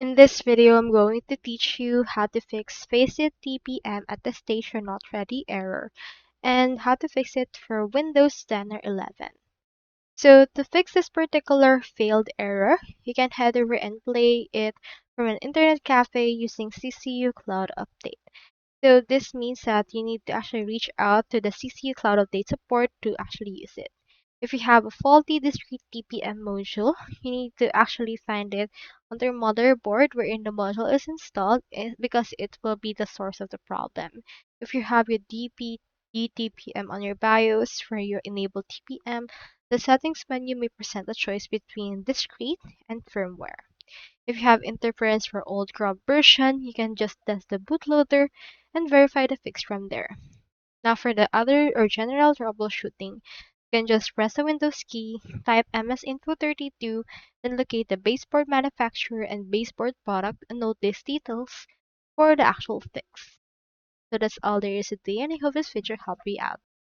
In this video, I'm going to teach you how to fix Faceit TPM Attestation Not Ready error and how to fix it for Windows 10 or 11. So to fix this particular failed error, you can head over and play it from an internet cafe using CCU Cloud Update. So this means that you need to actually reach out to the CCU Cloud Update support to actually use it. If you have a faulty discrete TPM module, you need to actually find it on your motherboard wherein the module is installed because it will be the source of the problem. If you have your DTPM on your BIOS where you enable TPM, the settings menu may present a choice between discrete and firmware. If you have interference for old grub version, you can just test the bootloader and verify the fix from there. Now for the other or general troubleshooting, you can just press the Windows key, type MS-Info32, then locate the baseboard manufacturer and baseboard product and note these details for the actual fix. So that's all there is today, and I hope this video helped you out.